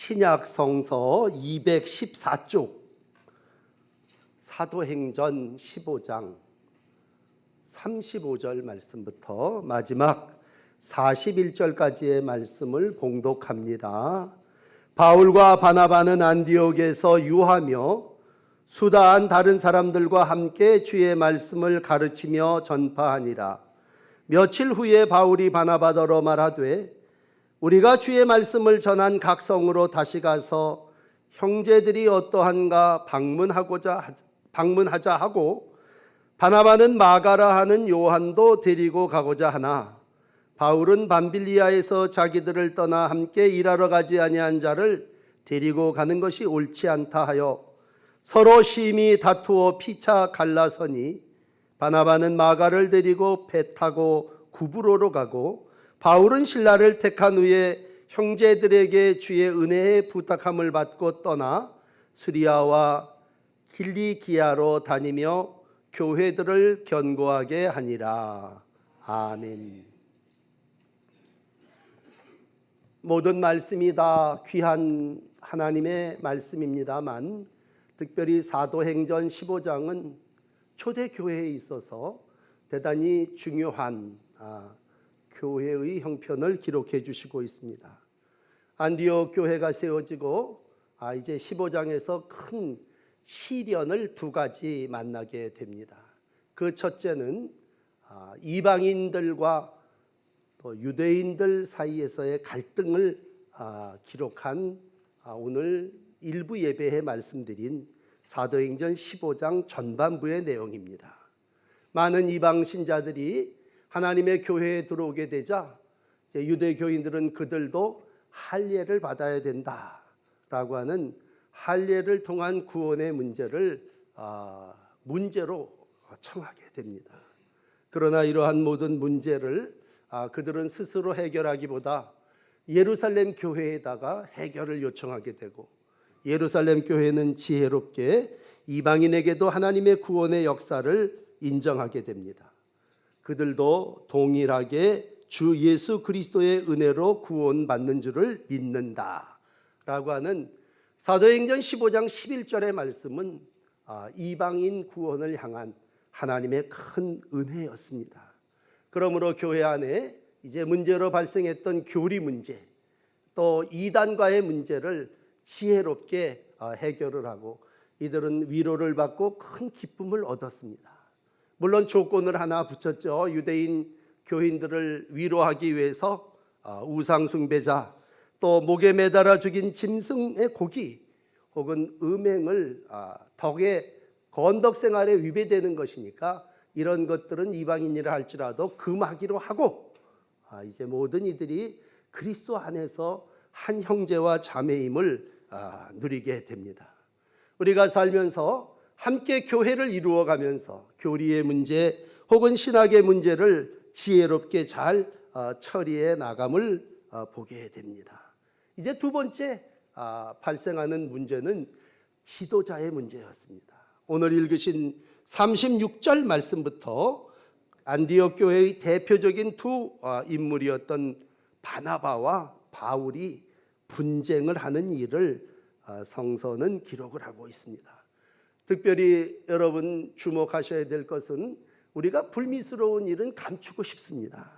신약 성서 214쪽 사도행전 15장 35절 말씀부터 마지막 41절까지의 말씀을 봉독합니다. 바울과 바나바는 안디옥에서 유하며 수다한 다른 사람들과 함께 주의 말씀을 가르치며 전파하니라. 며칠 후에 바울이 바나바더러 말하되 우리가 주의 말씀을 전한 각 성으로 다시 가서 형제들이 어떠한가 방문하자 하고, 바나바는 마가라 하는 요한도 데리고 가고자 하나 바울은 밤빌리아에서 자기들을 떠나 함께 일하러 가지 아니한 자를 데리고 가는 것이 옳지 않다 하여 서로 심히 다투어 피차 갈라서니, 바나바는 마가를 데리고 배 타고 구브로로 가고 바울은 신라를 택한 후에 형제들에게 주의 은혜의 부탁함을 받고 떠나 수리아와 길리기아로 다니며 교회들을 견고하게 하니라. 아멘. 모든 말씀이 다 귀한 하나님의 말씀입니다만, 특별히 사도행전 15장은 초대교회에 있어서 대단히 중요한 교회의 형편을 기록해 주시고 있습니다. 안디옥 교회가 세워지고 이제 15장에서 큰 시련을 두 가지 만나게 됩니다. 그 첫째는 이방인들과 또 유대인들 사이에서의 갈등을 기록한 오늘 일부 예배에 말씀드린 사도행전 15장 전반부의 내용입니다. 많은 이방 신자들이 하나님의 교회에 들어오게 되자 유대교인들은 그들도 할례를 받아야 된다라고 하는 할례를 통한 구원의 문제로 청하게 됩니다. 그러나 이러한 모든 문제를 그들은 스스로 해결하기보다 예루살렘 교회에다가 해결을 요청하게 되고, 예루살렘 교회는 지혜롭게 이방인에게도 하나님의 구원의 역사를 인정하게 됩니다. 그들도 동일하게 주 예수 그리스도의 은혜로 구원받는 줄을 믿는다라고 하는 사도행전 15장 11절의 말씀은 이방인 구원을 향한 하나님의 큰 은혜였습니다. 그러므로 교회 안에 이제 문제로 발생했던 교리 문제, 또 이단과의 문제를 지혜롭게 해결을 하고 이들은 위로를 받고 큰 기쁨을 얻었습니다. 물론 조건을 하나 붙였죠. 유대인 교인들을 위로하기 위해서 우상 숭배자, 또 목에 매달아 죽인 짐승의 고기 혹은 음행을 덕의 건덕 생활에 위배되는 것이니까 이런 것들은 이방인이라 할지라도 금하기로 하고, 이제 모든 이들이 그리스도 안에서 한 형제와 자매임을 누리게 됩니다. 우리가 살면서 함께 교회를 이루어가면서 교리의 문제 혹은 신학의 문제를 지혜롭게 잘 처리해 나감을 보게 됩니다. 이제 두 번째 발생하는 문제는 지도자의 문제였습니다. 오늘 읽으신 36절 말씀부터 안디옥 교회의 대표적인 두 인물이었던 바나바와 바울이 분쟁을 하는 일을 성서는 기록을 하고 있습니다. 특별히 여러분 주목하셔야 될 것은 우리가 불미스러운 일은 감추고 싶습니다.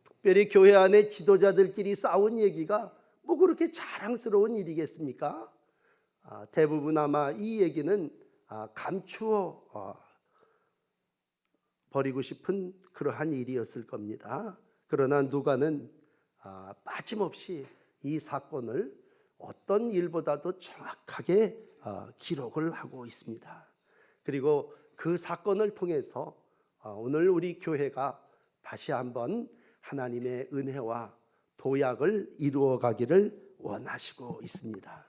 특별히 교회 안에 지도자들끼리 싸운 얘기가 뭐 그렇게 자랑스러운 일이겠습니까? 대부분 아마 이 얘기는 감추어 버리고 싶은 그러한 일이었을 겁니다. 그러나 누가는 빠짐없이 이 사건을 어떤 일보다도 정확하게 기록을 하고 있습니다. 그리고 그 사건을 통해서 오늘 우리 교회가 다시 한번 하나님의 은혜와 도약을 이루어 가기를 원하시고 있습니다.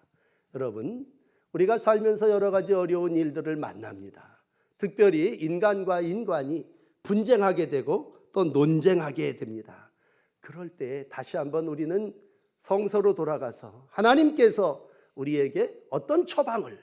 여러분, 우리가 살면서 여러 가지 어려운 일들을 만납니다. 특별히 인간과 인간이 분쟁하게 되고 또 논쟁하게 됩니다. 그럴 때 다시 한번 우리는 성서로 돌아가서 하나님께서 우리에게 어떤 처방을,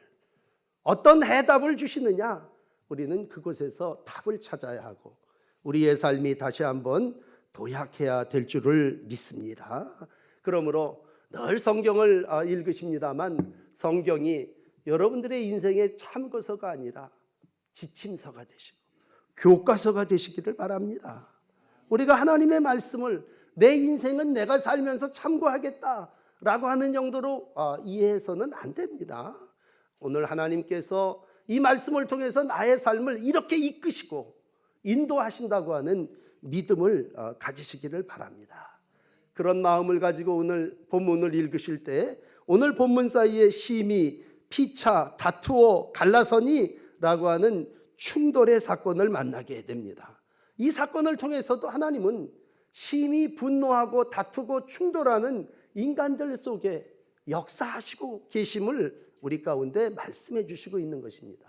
어떤 해답을 주시느냐, 우리는 그곳에서 답을 찾아야 하고 우리의 삶이 다시 한번 도약해야 될 줄을 믿습니다. 그러므로 늘 성경을 읽으십니다만 성경이 여러분들의 인생의 참고서가 아니라 지침서가 되시고 교과서가 되시기를 바랍니다. 우리가 하나님의 말씀을 내 인생은 내가 살면서 참고하겠다라고 하는 정도로 이해해서는 안 됩니다. 오늘 하나님께서 이 말씀을 통해서 나의 삶을 이렇게 이끄시고 인도하신다고 하는 믿음을 가지시기를 바랍니다. 그런 마음을 가지고 오늘 본문을 읽으실 때 오늘 본문 사이에 심히, 피차, 다투어, 갈라서니 라고 하는 충돌의 사건을 만나게 됩니다. 이 사건을 통해서도 하나님은 심히 분노하고 다투고 충돌하는 인간들 속에 역사하시고 계심을 우리 가운데 말씀해 주시고 있는 것입니다.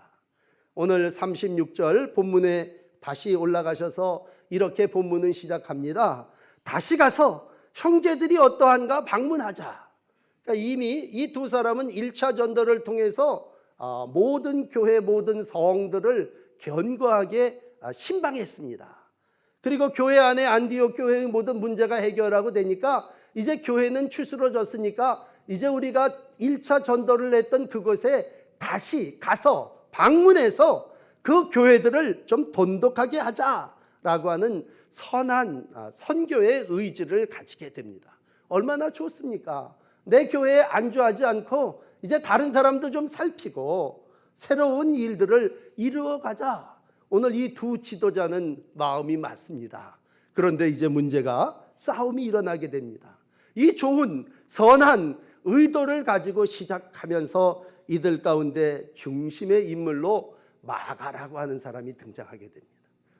오늘 36절 본문에 다시 올라가셔서 이렇게 본문은 시작합니다. 다시 가서 형제들이 어떠한가 방문하자. 그러니까 이미 이 두 사람은 1차 전도를 통해서 모든 교회 모든 성들을 견고하게 신방했습니다. 그리고 교회 안에 안디옥 교회의 모든 문제가 해결하고 되니까 이제 교회는 추스러졌으니까 이제 우리가 1차 전도를 했던 그곳에 다시 가서 방문해서 그 교회들을 좀 돈독하게 하자라고 하는 선한 선교의 의지를 가지게 됩니다. 얼마나 좋습니까? 내 교회에 안주하지 않고 이제 다른 사람도 좀 살피고 새로운 일들을 이루어가자. 오늘 이 두 지도자는 마음이 맞습니다. 그런데 이제 문제가 싸움이 일어나게 됩니다. 이 좋은 선한 의도를 가지고 시작하면서 이들 가운데 중심의 인물로 마가라고 하는 사람이 등장하게 됩니다.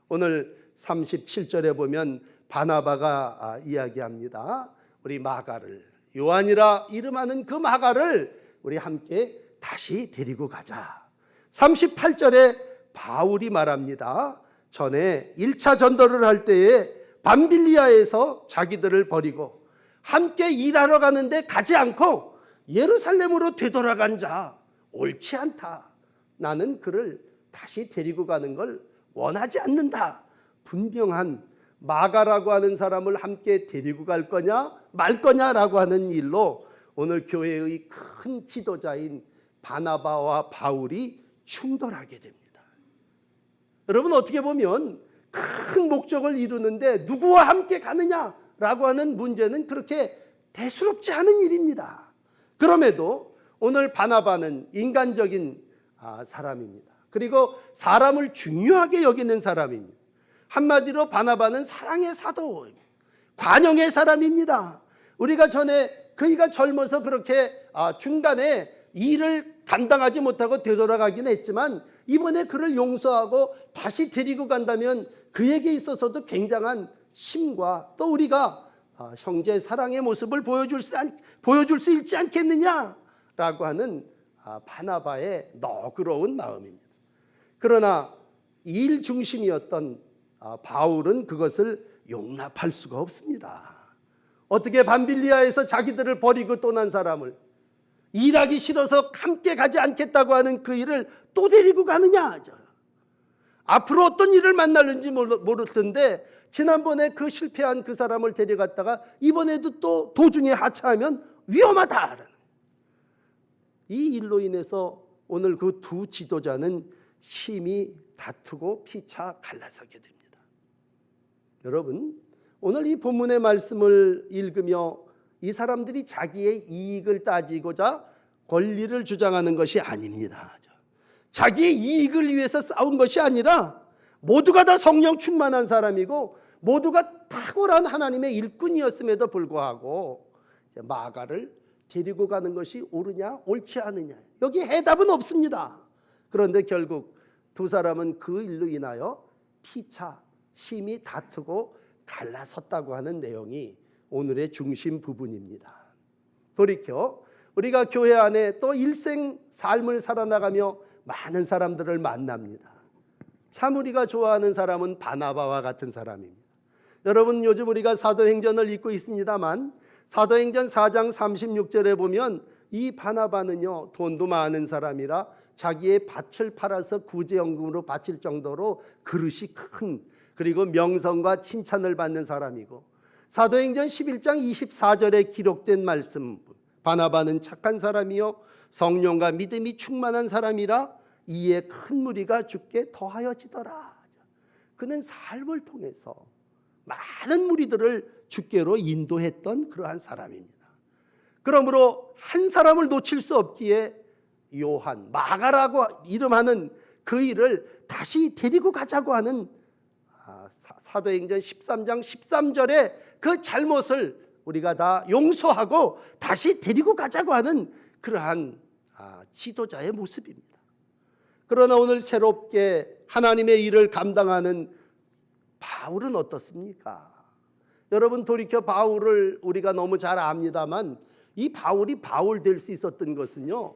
오늘 37절에 보면 바나바가 이야기합니다. 우리 마가를, 요한이라 이름하는 그 마가를 우리 함께 다시 데리고 가자. 38절에 바울이 말합니다. 전에 1차 전도를 할 때에 밤빌리아에서 자기들을 버리고 함께 일하러 가는데 가지 않고 예루살렘으로 되돌아간 자 옳지 않다. 나는 그를 다시 데리고 가는 걸 원하지 않는다. 분명한 마가라고 하는 사람을 함께 데리고 갈 거냐 말 거냐라고 하는 일로 오늘 교회의 큰 지도자인 바나바와 바울이 충돌하게 됩니다. 여러분, 어떻게 보면 큰 목적을 이루는데 누구와 함께 가느냐라고 하는 문제는 그렇게 대수롭지 않은 일입니다. 그럼에도 오늘 바나바는 인간적인 사람입니다. 그리고 사람을 중요하게 여기는 사람입니다. 한마디로 바나바는 사랑의 사도, 관용의 사람입니다. 우리가 전에 그이가 젊어서 그렇게 중간에 일을 감당하지 못하고 되돌아가긴 했지만 이번에 그를 용서하고 다시 데리고 간다면 그에게 있어서도 굉장한 힘과 또 우리가 형제 사랑의 모습을 보여줄 수 있지 않겠느냐라고 하는 바나바의 너그러운 마음입니다. 그러나 일 중심이었던 바울은 그것을 용납할 수가 없습니다. 어떻게 밤빌리아에서 자기들을 버리고 떠난 사람을 일하기 싫어서 함께 가지 않겠다고 하는 그 일을 또 데리고 가느냐. 앞으로 어떤 일을 만날는지 모를 텐데 지난번에 그 실패한 그 사람을 데려갔다가 이번에도 또 도중에 하차하면 위험하다. 이 일로 인해서 오늘 그 두 지도자는 심히 다투고 피차 갈라서게 됩니다. 여러분, 오늘 이 본문의 말씀을 읽으며 이 사람들이 자기의 이익을 따지고자 권리를 주장하는 것이 아닙니다. 자기의 이익을 위해서 싸운 것이 아니라 모두가 다 성령 충만한 사람이고 모두가 탁월한 하나님의 일꾼이었음에도 불구하고 마가를 데리고 가는 것이 옳으냐 옳지 않으냐, 여기 해답은 없습니다. 그런데 결국 두 사람은 그 일로 인하여 피차 심히 다투고 갈라섰다고 하는 내용이 오늘의 중심 부분입니다. 돌이켜 우리가 교회 안에 또 일생 삶을 살아나가며 많은 사람들을 만납니다. 참 우리가 좋아하는 사람은 바나바와 같은 사람입니다. 여러분, 요즘 우리가 사도행전을 읽고 있습니다만 사도행전 4장 36절에 보면 이 바나바는요, 돈도 많은 사람이라 자기의 밭을 팔아서 구제연금으로 바칠 정도로 그릇이 큰, 그리고 명성과 칭찬을 받는 사람이고, 사도행전 11장 24절에 기록된 말씀 바나바는 착한 사람이요 성령과 믿음이 충만한 사람이라 이에 큰 무리가 주께 더하여지더라. 그는 삶을 통해서 많은 무리들을 주께로 인도했던 그러한 사람입니다. 그러므로 한 사람을 놓칠 수 없기에 요한, 마가라고 이름하는 그 일을 다시 데리고 가자고 하는 사도행전 13장 13절에 그 잘못을 우리가 다 용서하고 다시 데리고 가자고 하는 그러한 지도자의 모습입니다. 그러나 오늘 새롭게 하나님의 일을 감당하는 바울은 어떻습니까? 여러분 돌이켜 바울을 우리가 너무 잘 압니다만 이 바울이 바울 될 수 있었던 것은요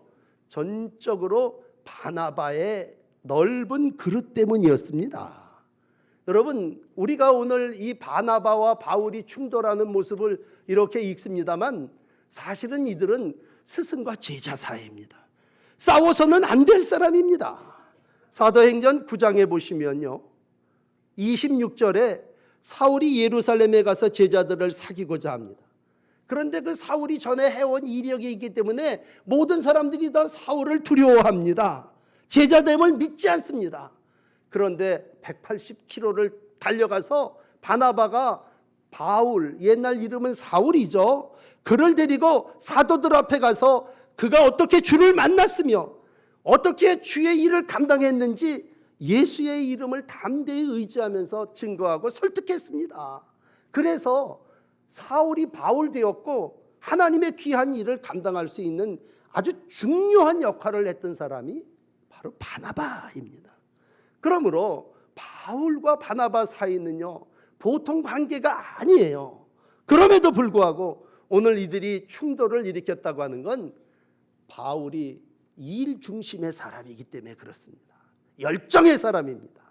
전적으로 바나바의 넓은 그릇 때문이었습니다. 여러분 우리가 오늘 이 바나바와 바울이 충돌하는 모습을 이렇게 읽습니다만 사실은 이들은 스승과 제자 사이입니다. 싸워서는 안 될 사람입니다. 사도행전 9장에 보시면요 26절에 사울이 예루살렘에 가서 제자들을 사귀고자 합니다. 그런데 그 사울이 전에 해온 이력이 있기 때문에 모든 사람들이 다 사울을 두려워합니다. 제자됨을 믿지 않습니다. 그런데 180km를 달려가서 바나바가 바울, 옛날 이름은 사울이죠. 그를 데리고 사도들 앞에 가서 그가 어떻게 주를 만났으며 어떻게 주의 일을 감당했는지 예수의 이름을 담대히 의지하면서 증거하고 설득했습니다. 그래서 사울이 바울 되었고 하나님의 귀한 일을 감당할 수 있는 아주 중요한 역할을 했던 사람이 바로 바나바입니다. 그러므로 바울과 바나바 사이는요 보통 관계가 아니에요. 그럼에도 불구하고 오늘 이들이 충돌을 일으켰다고 하는 건 바울이 일 중심의 사람이기 때문에 그렇습니다. 열정의 사람입니다.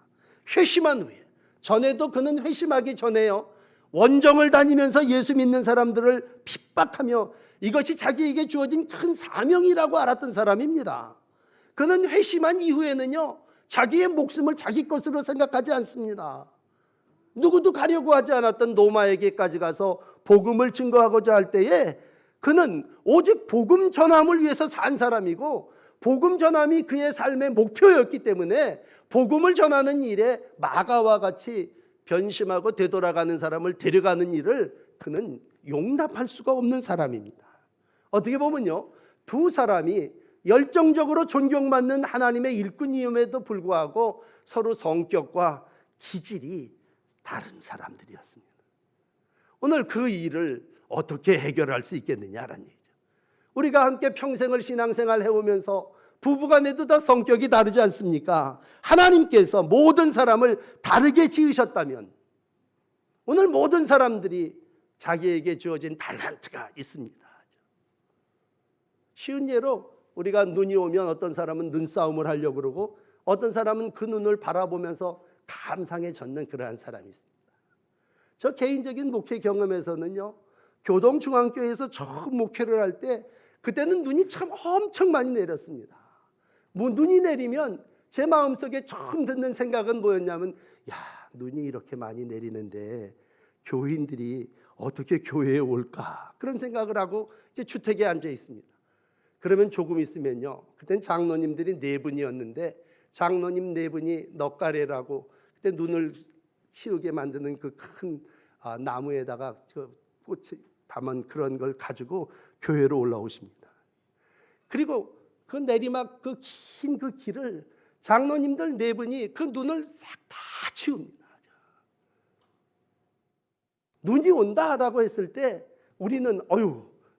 회심한 후에, 전에도 그는 회심하기 전에요 원정을 다니면서 예수 믿는 사람들을 핍박하며 이것이 자기에게 주어진 큰 사명이라고 알았던 사람입니다. 그는 회심한 이후에는요 자기의 목숨을 자기 것으로 생각하지 않습니다. 누구도 가려고 하지 않았던 로마에게까지 가서 복음을 증거하고자 할 때에 그는 오직 복음 전함을 위해서 산 사람이고 복음 전함이 그의 삶의 목표였기 때문에 복음을 전하는 일에 마가와 같이 변심하고 되돌아가는 사람을 데려가는 일을 그는 용납할 수가 없는 사람입니다. 어떻게 보면요 두 사람이 열정적으로 존경받는 하나님의 일꾼임에도 불구하고 서로 성격과 기질이 다른 사람들이었습니다. 오늘 그 일을 어떻게 해결할 수 있겠느냐라는 얘기죠. 우리가 함께 평생을 신앙생활 해오면서 부부간에도 다 성격이 다르지 않습니까? 하나님께서 모든 사람을 다르게 지으셨다면 오늘 모든 사람들이 자기에게 주어진 달란트가 있습니다. 쉬운 예로 우리가 눈이 오면 어떤 사람은 눈싸움을 하려고 그러고 어떤 사람은 그 눈을 바라보면서 감상에 젖는 그러한 사람이 있습니다. 저 개인적인 목회 경험에서는요 교동중앙교회에서 처음 목회를 할 때 그때는 눈이 참 엄청 많이 내렸습니다. 눈이 내리면 제 마음속에 처음 듣는 생각은 뭐였냐면 야 눈이 이렇게 많이 내리는데 교인들이 어떻게 교회에 올까 그런 생각을 하고 이제 주택에 앉아 있습니다. 그러면 조금 있으면요 그땐 장로님들이 4분이었는데 장로님 4분이 넉가래라고 그때 눈을 치우게 만드는 그 큰 나무에다가 꽃이 담은 그런 걸 가지고 교회로 올라오십니다. 그리고 그 내리막 그 긴 그 길을 장로님들 4분이 그 눈을 싹 다 치웁니다. 눈이 온다라고 했을 때 우리는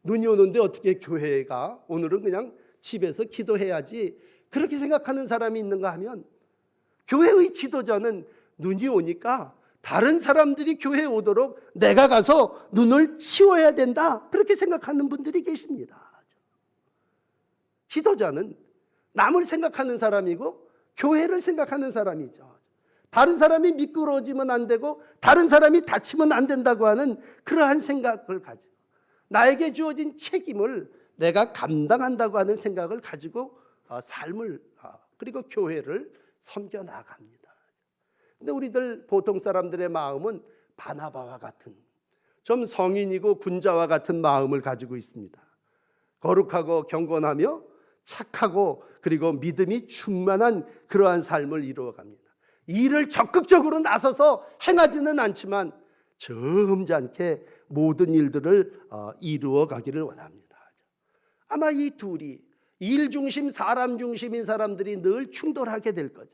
눈이 오는데 어떻게 교회에 가? 오늘은 그냥 집에서 기도해야지 그렇게 생각하는 사람이 있는가 하면 교회의 지도자는 눈이 오니까 다른 사람들이 교회에 오도록 내가 가서 눈을 치워야 된다 그렇게 생각하는 분들이 계십니다. 지도자는 남을 생각하는 사람이고 교회를 생각하는 사람이죠. 다른 사람이 미끄러워지면 안 되고 다른 사람이 다치면 안 된다고 하는 그러한 생각을 가지고 나에게 주어진 책임을 내가 감당한다고 하는 생각을 가지고 삶을 그리고 교회를 섬겨 나갑니다. 근데 우리들 보통 사람들의 마음은 바나바와 같은 좀 성인이고 군자와 같은 마음을 가지고 있습니다. 거룩하고 경건하며 착하고 그리고 믿음이 충만한 그러한 삶을 이루어갑니다. 일을 적극적으로 나서서 행하지는 않지만 점잖게 모든 일들을 이루어 가기를 원합니다. 아마 이 둘이 일 중심, 사람 중심인 사람들이 늘 충돌하게 될 거죠.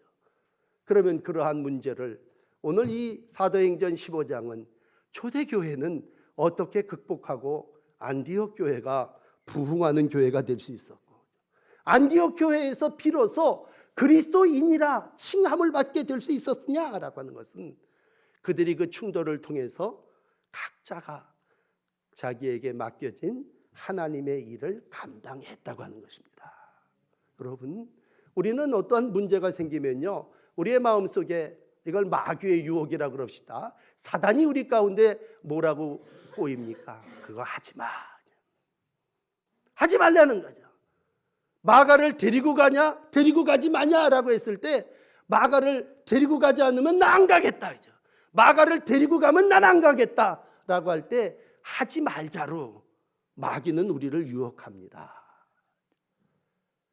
그러면 그러한 문제를 오늘 이 사도행전 15장은 초대교회는 어떻게 극복하고 안디옥 교회가 부흥하는 교회가 될 수 있었고, 안디옥 교회에서 비로소 그리스도인이라 칭함을 받게 될 수 있었느냐라고 하는 것은 그들이 그 충돌을 통해서 각자가 자기에게 맡겨진 하나님의 일을 감당했다고 하는 것입니다. 여러분, 우리는 어떠한 문제가 생기면요, 우리의 마음속에 이걸 마귀의 유혹이라고 그럽시다. 사단이 우리 가운데 뭐라고 꼬입니까? 그거 하지 마. 하지 말라는 거죠. 마가를 데리고 가냐? 데리고 가지 마냐라고 했을 때 마가를 데리고 가지 않으면 나 안 가겠다. 마가를 데리고 가면 난 안 가겠다라고 할 때 하지 말자로 마귀는 우리를 유혹합니다.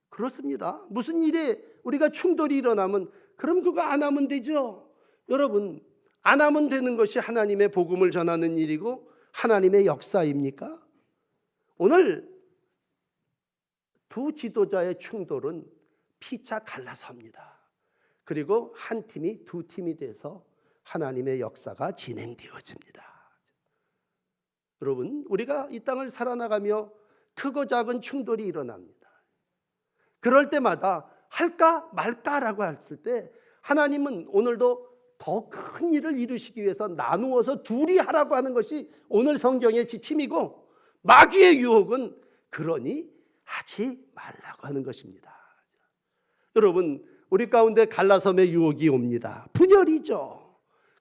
그렇습니다. 무슨 일에 우리가 충돌이 일어나면 그럼 그거 안 하면 되죠. 여러분, 안 하면 되는 것이 하나님의 복음을 전하는 일이고 하나님의 역사입니까? 오늘 두 지도자의 충돌은 피차 갈라섭니다. 그리고 한 팀이 두 팀이 돼서 하나님의 역사가 진행되어집니다. 여러분, 우리가 이 땅을 살아나가며 크고 작은 충돌이 일어납니다. 그럴 때마다 할까 말까라고 했을 때 하나님은 오늘도 더 큰 일을 이루시기 위해서 나누어서 둘이 하라고 하는 것이 오늘 성경의 지침이고, 마귀의 유혹은 그러니 하지 말라고 하는 것입니다. 여러분, 우리 가운데 갈라섬의 유혹이 옵니다. 분열이죠.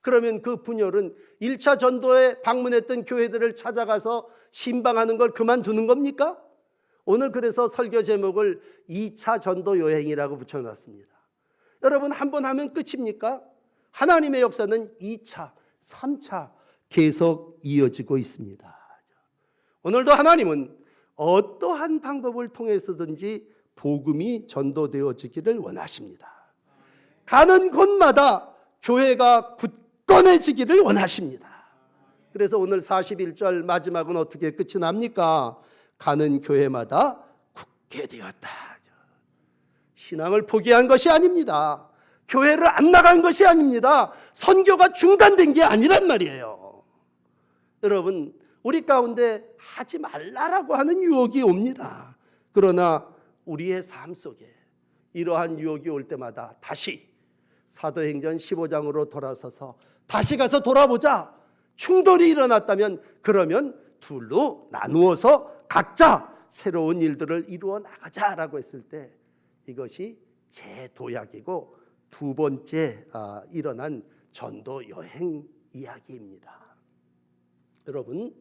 그러면 그 분열은 1차 전도에 방문했던 교회들을 찾아가서 신방하는 걸 그만두는 겁니까? 오늘 그래서 설교 제목을 2차 전도 여행이라고 붙여놨습니다. 여러분, 한 번 하면 끝입니까? 하나님의 역사는 2차, 3차 계속 이어지고 있습니다. 오늘도 하나님은 어떠한 방법을 통해서든지 복음이 전도되어지기를 원하십니다. 가는 곳마다 교회가 굳건해지기를 원하십니다. 그래서 오늘 41절 마지막은 어떻게 끝이 납니까? 가는 교회마다 굳게 되었다. 신앙을 포기한 것이 아닙니다. 교회를 안 나간 것이 아닙니다. 선교가 중단된 게 아니란 말이에요. 여러분, 우리 가운데 하지 말라라고 하는 유혹이 옵니다. 그러나 우리의 삶 속에 이러한 유혹이 올 때마다 다시 사도행전 15장으로 돌아서서 다시 가서 돌아보자. 충돌이 일어났다면 그러면 둘로 나누어서 각자 새로운 일들을 이루어 나가자라고 했을 때 이것이 재도약이고 두 번째 일어난 전도 여행 이야기입니다. 여러분,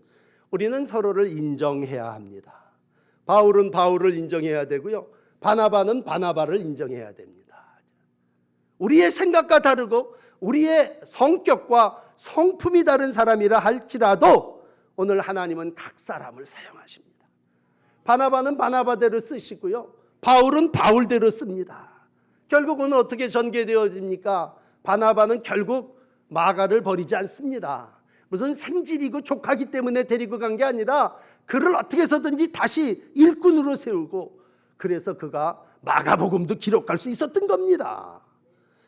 우리는 서로를 인정해야 합니다. 바울은 바울을 인정해야 되고요, 바나바는 바나바를 인정해야 됩니다. 우리의 생각과 다르고 우리의 성격과 성품이 다른 사람이라 할지라도 오늘 하나님은 각 사람을 사용하십니다. 바나바는 바나바대로 쓰시고요, 바울은 바울대로 씁니다. 결국은 어떻게 전개되어집니까? 바나바는 결국 마가를 버리지 않습니다. 무슨 생질이고 족하기 때문에 데리고 간 게 아니라 그를 어떻게 해서든지 다시 일꾼으로 세우고, 그래서 그가 마가복음도 기록할 수 있었던 겁니다.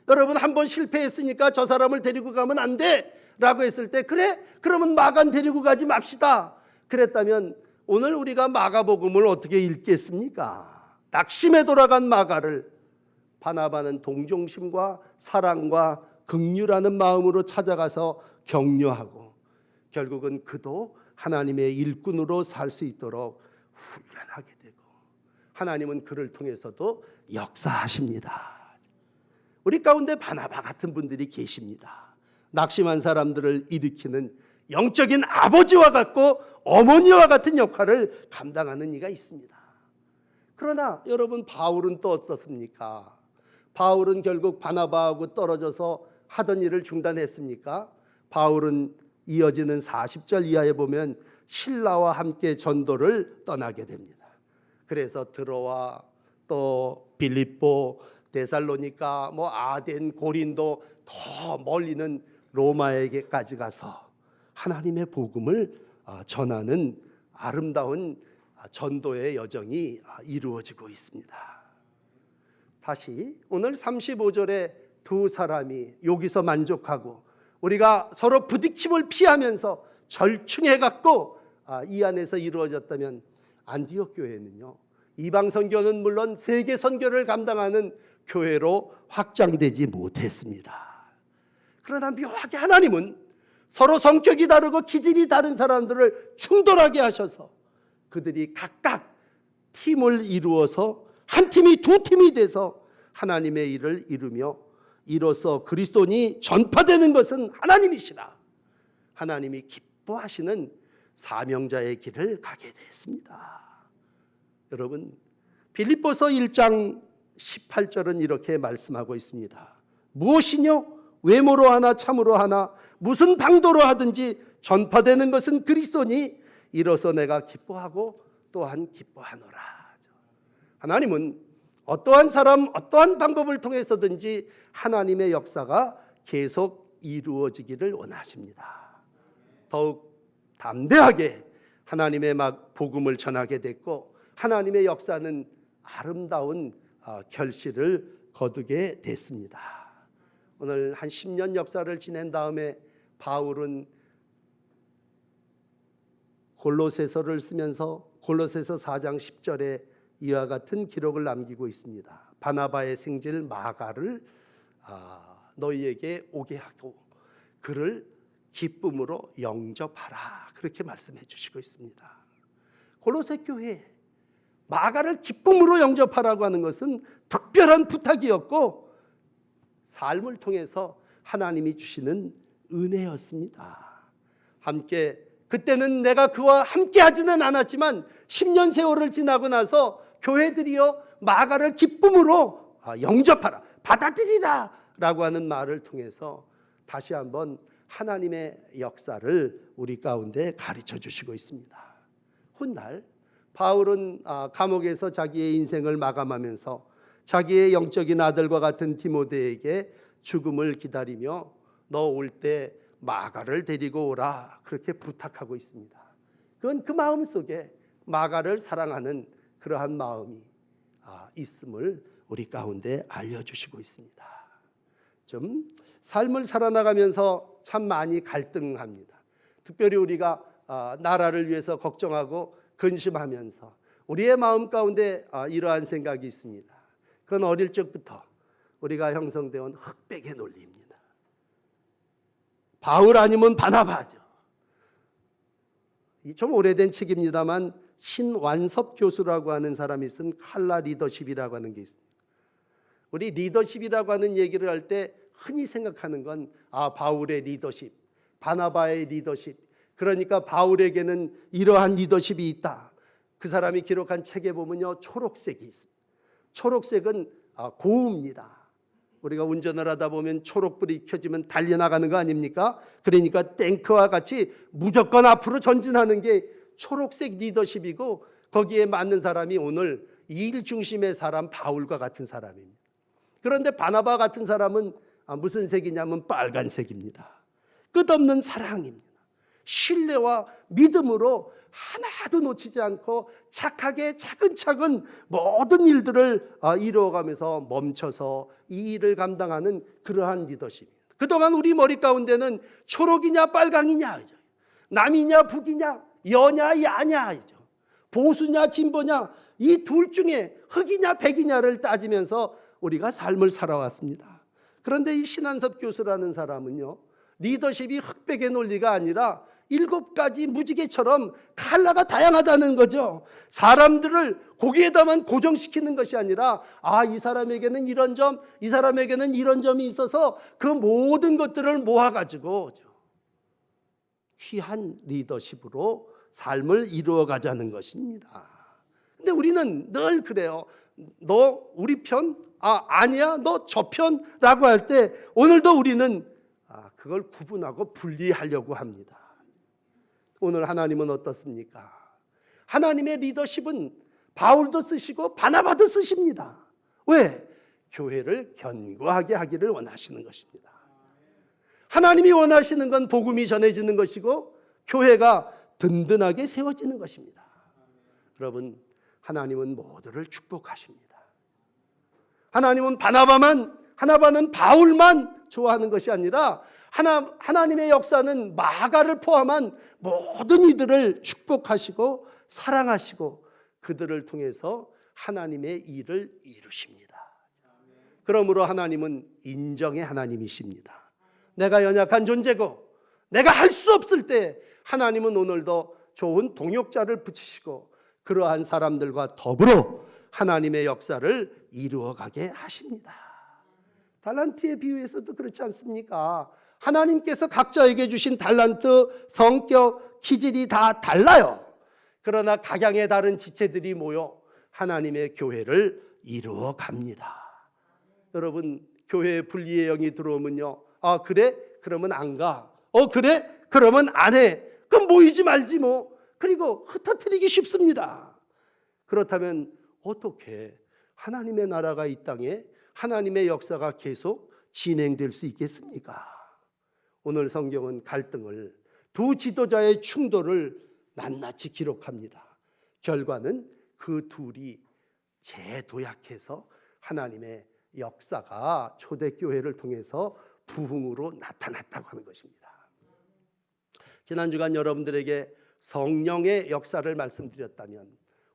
여러분, 한번 실패했으니까 저 사람을 데리고 가면 안 돼 라고 했을 때, 그래? 그러면 마간 데리고 가지 맙시다 그랬다면 오늘 우리가 마가복음을 어떻게 읽겠습니까? 낙심에 돌아간 마가를 바나바는 동정심과 사랑과 긍휼하는 마음으로 찾아가서 격려하고, 결국은 그도 하나님의 일꾼으로 살 수 있도록 훈련하게 되고, 하나님은 그를 통해서도 역사하십니다. 우리 가운데 바나바 같은 분들이 계십니다. 낙심한 사람들을 일으키는 영적인 아버지와 같고 어머니와 같은 역할을 감당하는 이가 있습니다. 그러나 여러분, 바울은 또 어떻습니까? 바울은 결국 바나바하고 떨어져서 하던 일을 중단했습니까? 바울은 이어지는 40절 이하에 보면 신라와 함께 전도를 떠나게 됩니다. 그래서 드로아, 또 빌립보, 데살로니가, 아덴, 고린도, 더 멀리는 로마에게까지 가서 하나님의 복음을 전하는 아름다운 전도의 여정이 이루어지고 있습니다. 다시 오늘 35절에 두 사람이 여기서 만족하고 우리가 서로 부딪힘을 피하면서 절충해 갖고 이 안에서 이루어졌다면, 안디옥 교회는요, 이방 선교는 물론 세계 선교를 감당하는 교회로 확장되지 못했습니다. 그러나 묘하게 하나님은 서로 성격이 다르고 기질이 다른 사람들을 충돌하게 하셔서 그들이 각각 팀을 이루어서 한 팀이 두 팀이 돼서 하나님의 일을 이루며, 이로써 그리스도인이 전파되는 것은 하나님이시라, 하나님이 기뻐하시는 사명자의 길을 가게 됐습니다. 여러분, 빌립보서 1장 18절은 이렇게 말씀하고 있습니다. 무엇이뇨? 외모로 하나 참으로 하나 무슨 방도로 하든지 전파되는 것은 그리스도니 이로써 내가 기뻐하고 또한 기뻐하노라. 하나님은 어떠한 사람, 어떠한 방법을 통해서든지 하나님의 역사가 계속 이루어지기를 원하십니다. 더욱 담대하게 하나님의 복음을 전하게 됐고, 하나님의 역사는 아름다운 결실을 거두게 됐습니다. 오늘 한 10년 역사를 지낸 다음에 바울은 골로새서를 쓰면서 골로새서 4장 10절에 이와 같은 기록을 남기고 있습니다. 바나바의 생질 마가를 너희에게 오게 하고 그를 기쁨으로 영접하라, 그렇게 말씀해 주시고 있습니다. 골로새 교회 마가를 기쁨으로 영접하라고 하는 것은 특별한 부탁이었고 삶을 통해서 하나님이 주시는 은혜였습니다. 함께, 그때는 내가 그와 함께 하지는 않았지만 10년 세월을 지나고 나서 교회들이여 마가를 기쁨으로 영접하라, 받아들이라 라고 하는 말을 통해서 다시 한번 하나님의 역사를 우리 가운데 가르쳐 주시고 있습니다. 훗날 바울은 감옥에서 자기의 인생을 마감하면서 자기의 영적인 아들과 같은 디모데에게 죽음을 기다리며 너 올 때 마가를 데리고 오라, 그렇게 부탁하고 있습니다. 그건 그 마음 속에 마가를 사랑하는 그러한 마음이 있음을 우리 가운데 알려주시고 있습니다. 좀 삶을 살아나가면서 참 많이 갈등합니다. 특별히 우리가 나라를 위해서 걱정하고 근심하면서 우리의 마음 가운데 이러한 생각이 있습니다. 그건 어릴 적부터 우리가 형성되어 온 흑백의 논리입니다. 바울 아니면 바나바죠. 좀 오래된 책입니다만 신완섭 교수라고 하는 사람이 쓴 칼라 리더십이라고 하는 게 있습니다. 우리 리더십이라고 하는 얘기를 할 때 흔히 생각하는 건 바울의 리더십, 바나바의 리더십, 그러니까 바울에게는 이러한 리더십이 있다. 그 사람이 기록한 책에 보면요, 초록색이 있습니다. 초록색은 고우입니다. 우리가 운전을 하다 보면 초록불이 켜지면 달려나가는 거 아닙니까? 그러니까 탱크와 같이 무조건 앞으로 전진하는 게 초록색 리더십이고, 거기에 맞는 사람이 오늘 일 중심의 사람 바울과 같은 사람입니다. 그런데 바나바 같은 사람은 무슨 색이냐면 빨간색입니다. 끝없는 사랑입니다. 신뢰와 믿음으로 하나도 놓치지 않고 착하게 차근차근 모든 일들을 이루어가면서 멈춰서 이 일을 감당하는 그러한 리더십입니다. 그동안 우리 머리 가운데는 초록이냐 빨강이냐, 남이냐 북이냐, 여냐 야냐, 보수냐 진보냐, 이 둘 중에 흑이냐 백이냐를 따지면서 우리가 삶을 살아왔습니다. 그런데 이 신완섭 교수라는 사람은요, 리더십이 흑백의 논리가 아니라 7가지 무지개처럼 컬러가 다양하다는 거죠. 사람들을 거기에다만 고정시키는 것이 아니라 이 사람에게는 이런 점, 이 사람에게는 이런 점이 있어서 그 모든 것들을 모아가지고 귀한 리더십으로 삶을 이루어가자는 것입니다. 근데 우리는 늘 그래요. 너 우리 편? 아니야 너 저 편라고 할 때 오늘도 우리는 그걸 구분하고 분리하려고 합니다. 오늘 하나님은 어떻습니까? 하나님의 리더십은 바울도 쓰시고 바나바도 쓰십니다. 왜? 교회를 견고하게 하기를 원하시는 것입니다. 하나님이 원하시는 건 복음이 전해지는 것이고 교회가 든든하게 세워지는 것입니다. 여러분, 하나님은 모두를 축복하십니다. 하나님은 바나바는 바울만 좋아하는 것이 아니라 하나님의 역사는 마가를 포함한 모든 이들을 축복하시고 사랑하시고 그들을 통해서 하나님의 일을 이루십니다. 그러므로 하나님은 인정의 하나님이십니다. 내가 연약한 존재고 내가 할 수 없을 때 하나님은 오늘도 좋은 동역자를 붙이시고 그러한 사람들과 더불어 하나님의 역사를 이루어가게 하십니다. 달란트의 비유에서도 그렇지 않습니까? 하나님께서 각자에게 주신 달란트, 성격, 기질이 다 달라요. 그러나 각양의 다른 지체들이 모여 하나님의 교회를 이루어 갑니다. 여러분, 교회에 불의의 영이 들어오면요, 아 그래? 그러면 안 가. 그래? 그러면 안 해. 그럼 모이지 말지 뭐. 그리고 흩어뜨리기 쉽습니다. 그렇다면 어떻게 하나님의 나라가 이 땅에 하나님의 역사가 계속 진행될 수 있겠습니까? 오늘 성경은 갈등을, 두 지도자의 충돌을 낱낱이 기록합니다. 결과는 그 둘이 재도약해서 하나님의 역사가 초대교회를 통해서 부흥으로 나타났다고 하는 것입니다. 지난 주간 여러분들에게 성령의 역사를 말씀드렸다면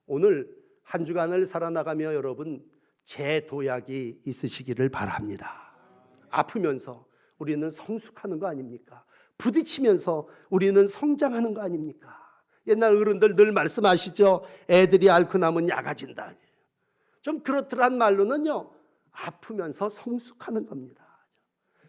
오늘 한 주간을 살아나가며 여러분 재도약이 있으시기를 바랍니다. 아프면서 우리는 성숙하는 거 아닙니까? 부딪히면서 우리는 성장하는 거 아닙니까? 옛날 어른들 늘 말씀하시죠. 애들이 앓고 나면 약아진다. 좀 그렇더란 말로는요, 아프면서 성숙하는 겁니다.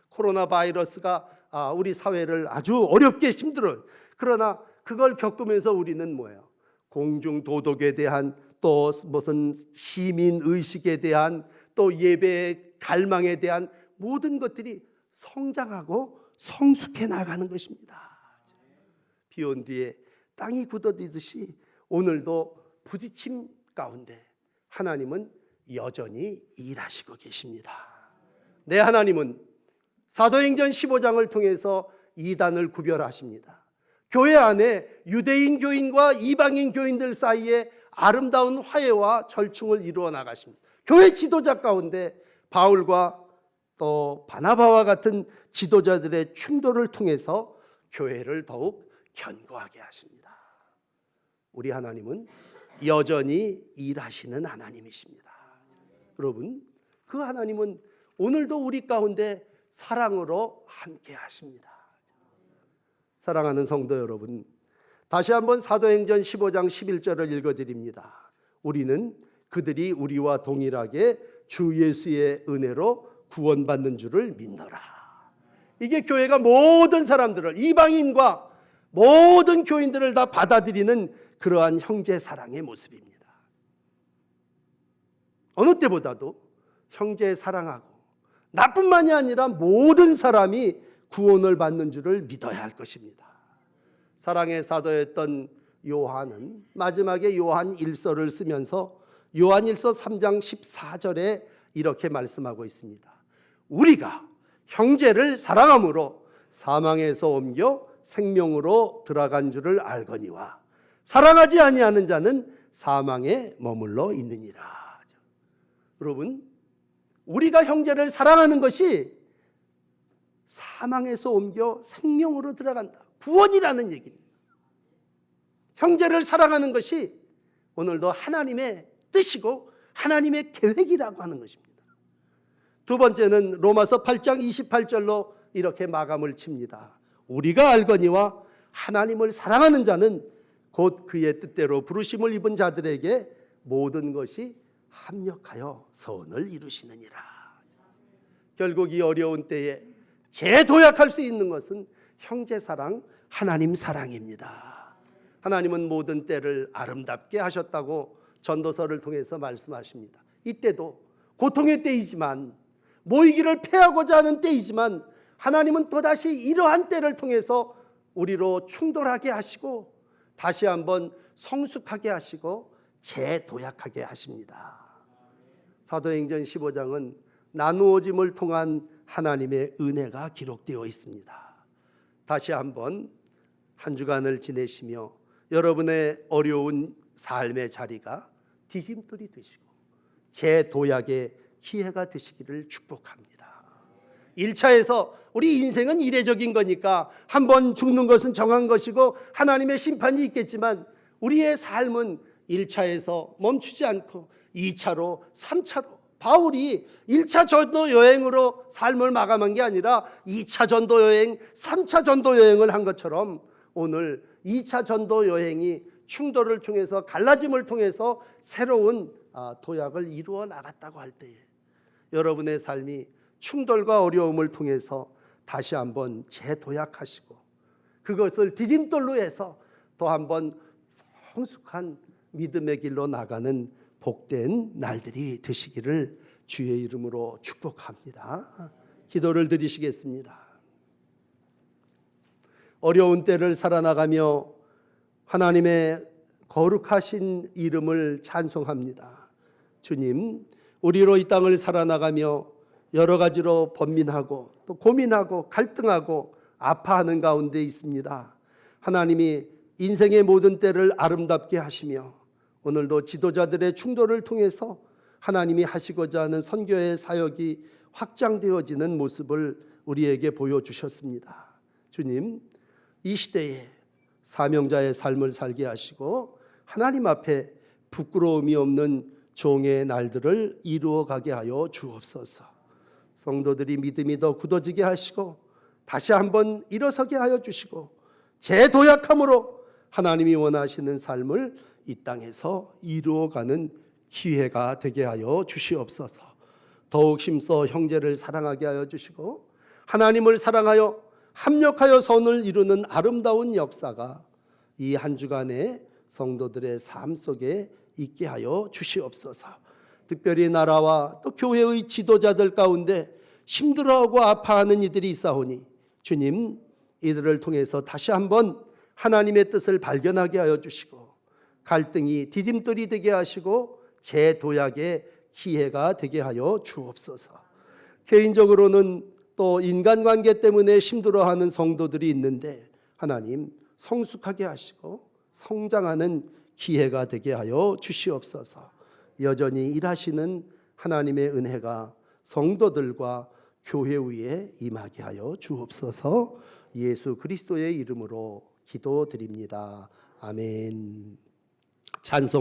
코로나 바이러스가 우리 사회를 아주 어렵게 힘들어요. 그러나 그걸 겪으면서 우리는 뭐예요? 공중 도덕에 대한, 또 무슨 시민 의식에 대한, 또 예배의 갈망에 대한 모든 것들이 성장하고 성숙해 나가는 것입니다. 비 온 뒤에 땅이 굳어지듯이 오늘도 부딪힘 가운데 하나님은 여전히 일하시고 계십니다. 내 하나님은 사도행전 15장을 통해서 이단을 구별하십니다. 교회 안에 유대인 교인과 이방인 교인들 사이에 아름다운 화해와 절충을 이루어 나가십니다. 교회 지도자 가운데 바울과 또 바나바와 같은 지도자들의 충돌을 통해서 교회를 더욱 견고하게 하십니다. 우리 하나님은 여전히 일하시는 하나님이십니다. 여러분, 그 하나님은 오늘도 우리 가운데 사랑으로 함께 하십니다. 사랑하는 성도 여러분, 다시 한번 사도행전 15장 11절을 읽어드립니다. 우리는 그들이 우리와 동일하게 주 예수의 은혜로 구원받는 줄을 믿노라. 이게 교회가 모든 사람들을, 이방인과 모든 교인들을 다 받아들이는 그러한 형제 사랑의 모습입니다. 어느 때보다도 형제 사랑하고 나뿐만이 아니라 모든 사람이 구원을 받는 줄을 믿어야 할 것입니다. 사랑의 사도였던 요한은 마지막에 요한 1서를 쓰면서 요한 1서 3장 14절에 이렇게 말씀하고 있습니다. 우리가 형제를 사랑함으로 사망에서 옮겨 생명으로 들어간 줄을 알거니와 사랑하지 아니하는 자는 사망에 머물러 있느니라. 여러분, 우리가 형제를 사랑하는 것이 사망에서 옮겨 생명으로 들어간다. 구원이라는 얘기입니다. 형제를 사랑하는 것이 오늘도 하나님의 뜻이고 하나님의 계획이라고 하는 것입니다. 두 번째는 로마서 8장 28절로 이렇게 마감을 칩니다. 우리가 알거니와 하나님을 사랑하는 자는 곧 그의 뜻대로 부르심을 입은 자들에게 모든 것이 합력하여 선을 이루시느니라. 결국 이 어려운 때에 재도약할 수 있는 것은 형제 사랑, 하나님 사랑입니다. 하나님은 모든 때를 아름답게 하셨다고 전도서를 통해서 말씀하십니다. 이때도 고통의 때이지만, 모이기를 패하고자 하는 때이지만 하나님은 또다시 이러한 때를 통해서 우리로 충돌하게 하시고 다시 한번 성숙하게 하시고 재도약하게 하십니다. 사도행전 15장은 나누어짐을 통한 하나님의 은혜가 기록되어 있습니다. 다시 한번 한 주간을 지내시며 여러분의 어려운 삶의 자리가 디딤돌이 되시고 재도약의 기회가 되시기를 축복합니다. 1차에서 우리 인생은 이례적인 거니까 한 번 죽는 것은 정한 것이고 하나님의 심판이 있겠지만 우리의 삶은 1차에서 멈추지 않고 2차로 3차로 바울이 1차 전도 여행으로 삶을 마감한 게 아니라 2차 전도 여행, 3차 전도 여행을 한 것처럼 오늘 2차 전도 여행이 충돌을 통해서 갈라짐을 통해서 새로운 도약을 이루어 나갔다고 할 때에 여러분의 삶이 충돌과 어려움을 통해서 다시 한번 재도약하시고 그것을 디딤돌로 해서 또 한번 성숙한 믿음의 길로 나가는 복된 날들이 되시기를 주의 이름으로 축복합니다. 기도를 드리시겠습니다. 어려운 때를 살아나가며 하나님의 거룩하신 이름을 찬송합니다. 주님, 우리로 이 땅을 살아나가며 여러 가지로 번민하고 또 고민하고 갈등하고 아파하는 가운데 있습니다. 하나님이 인생의 모든 때를 아름답게 하시며 오늘도 지도자들의 충돌을 통해서 하나님이 하시고자 하는 선교의 사역이 확장되어지는 모습을 우리에게 보여주셨습니다. 주님, 이 시대에 사명자의 삶을 살게 하시고 하나님 앞에 부끄러움이 없는 종의 날들을 이루어가게 하여 주옵소서. 성도들이 믿음이 더 굳어지게 하시고 다시 한번 일어서게 하여 주시고 재도약함으로 하나님이 원하시는 삶을 이 땅에서 이루어가는 기회가 되게 하여 주시옵소서. 더욱 힘써 형제를 사랑하게 하여 주시고 하나님을 사랑하여 합력하여 선을 이루는 아름다운 역사가 이 한 주간의 성도들의 삶 속에 있게 하여 주시옵소서. 특별히 나라와 또 교회의 지도자들 가운데 힘들어하고 아파하는 이들이 있사오니 주님, 이들을 통해서 다시 한번 하나님의 뜻을 발견하게 하여 주시고 갈등이 디딤돌이 되게 하시고 재도약의 기회가 되게 하여 주옵소서. 개인적으로는 또 인간관계 때문에 힘들어하는 성도들이 있는데 하나님 성숙하게 하시고 성장하는 기회가 되게 하여 주시옵소서. 여전히 일하시는 하나님의 은혜가 성도들과 교회 위에 임하게 하여 주옵소서. 예수 그리스도의 이름으로 기도드립니다. 아멘. 찬송